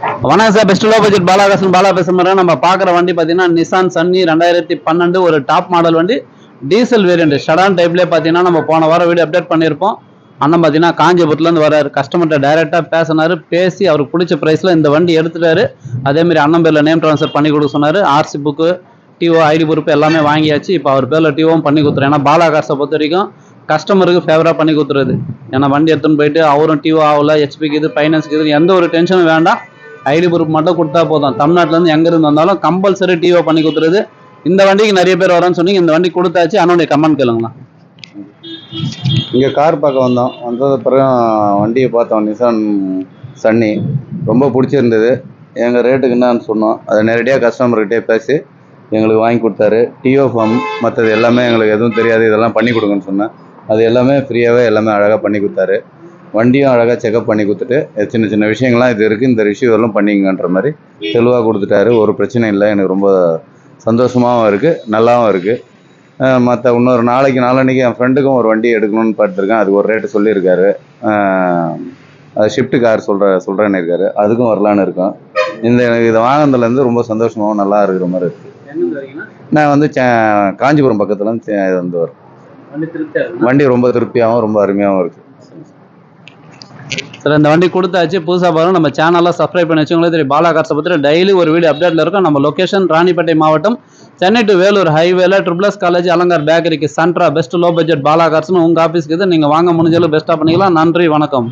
வணக்கம் sir, best low budget பாலாகாசன் Bala பேசுகிறேன். நம்ம பார்க்குற வண்டி பார்த்தீங்கன்னா நிசான் சன்னி 2012 ஒரு டாப் மாடல் வண்டி, டீசல் வேரியண்ட் ஷடான் டைப்லேயே பார்த்தீங்கன்னா நம்ம போன வாரம் வீடியோ அப்டேட் பண்ணியிருப்போம். அண்ணன் பார்த்தீங்கன்னா காஞ்சிபுரத்துலேருந்து வராரு, கஸ்டமர்கிட்ட டைரெக்டாக பேசினார். பேசி அவருக்கு பிடிச்ச ப்ரைஸில் இந்த வண்டி எடுத்துட்டாரு. அதேமாதிரி அண்ணன் பேரில் நேம் ட்ரான்ஸ்ஃபர் பண்ணி கொடுக்க சொன்னார். ஆர்சி புக்கு, டிஓ, ஐடி பொறுப்பு எல்லாமே வாங்கியாச்சு. இப்போ அவர் பேரில் டிஓவும் பண்ணி கொடுத்துரு. ஏன்னா பாலாகாசை பொறுத்த வரைக்கும் கஸ்டமருக்கு ஃபேவராக பண்ணி கொடுத்துருது. ஏன்னா வண்டி எடுத்துன்னு போயிட்டு அவரும் டிஓ ஆகல, ஹெச்பிக்கு இது ஃபைனான்ஸுக்கு இது எந்த ஒரு டென்ஷனும் வேண்டாம். ஐடி ப்ரூஃப் மட்டும் கொடுத்தா போதும். தமிழ்நாட்டிலேருந்து எங்கேருந்து வந்தாலும் கம்பல்சரி டிஓ பண்ணி கொடுத்துருது. இந்த வண்டிக்கு நிறைய பேர் வரான்னு சொன்னீங்க, இந்த வண்டி கொடுத்தாச்சு. அண்ணனுடைய கமெண்ட் கேளுங்களா. இங்கே கார் பார்க்க வந்தோம். வந்தது பிறகு வண்டியை பார்த்தோம். நிசான் சன்னி ரொம்ப பிடிச்சிருந்தது. எங்கள் ரேட்டுக்கு என்னான்னு சொன்னோம். அதை நேரடியாக கஸ்டமர்கிட்டே பேசி எங்களுக்கு வாங்கி கொடுத்தாரு. டிஓ ஃபார்ம் மற்றது எல்லாமே எங்களுக்கு எதுவும் தெரியாது, இதெல்லாம் பண்ணி கொடுங்கன்னு சொன்னேன். அது எல்லாமே ஃப்ரீயாகவே எல்லாமே அழகாக பண்ணி கொடுத்தாரு. வண்டியும் அழகாக செக்அப் பண்ணி கொடுத்துட்டு சின்ன சின்ன விஷயங்கள்லாம் இது இருக்குது, இந்த ரிஷ்யூவெல்லாம் பண்ணிங்கன்ற மாதிரி தெளிவாக கொடுத்துட்டாரு. ஒரு பிரச்சனை இல்லை. எனக்கு ரொம்ப சந்தோஷமாகவும் இருக்குது, நல்லாவும் இருக்குது. மற்ற இன்னொரு நாளைக்கு என் ஃப்ரெண்டுக்கும் ஒரு வண்டி எடுக்கணும்னு பார்த்துருக்கேன். அதுக்கு ஒரு ரேட்டு சொல்லியிருக்காரு. அது ஷிஃப்ட் கார் சொல்கிறேன்னு இருக்காரு. அதுக்கும் வரலான்னு இருக்கோம். இதை வாங்கினதுலேருந்து ரொம்ப சந்தோஷமாகவும் நல்லா இருக்கிற மாதிரி இருக்குது. நான் வந்து காஞ்சிபுரம் பக்கத்துலேருந்து இது வந்து வரும். வண்டி ரொம்ப திருப்தியாகவும் ரொம்ப அருமையாகவும் இருக்குது சார். இந்த வண்டி கொடுத்தாச்சு. புதுசாக பாருங்கள், நம்ம சேனலில் சப்ஸ்கிரைப் பண்ணி வச்சுங்களே தெரியும். பாலாகாசை பற்றி டெய்லி ஒரு வீடியோ அப்டேட்டில் இருக்கும். நம்ம லொக்கேஷன் ராணிப்பேட்டை மாவட்டம், சென்னை டு வேலூர் ஹைவேல ட்ரிபிள்எஸ் காலேஜ் அலங்கார் பேக்கரிக்கு சென்ட்ரா பெஸ்ட் லோ பட்ஜெட் பாலாகார்ஸ்னு உங்கள் ஆஃபீஸ்க்கு இது. நீங்கள் வாங்க முடிஞ்சாலும் பெஸ்ட்டாக பண்ணிக்கலாம். நன்றி, வணக்கம்.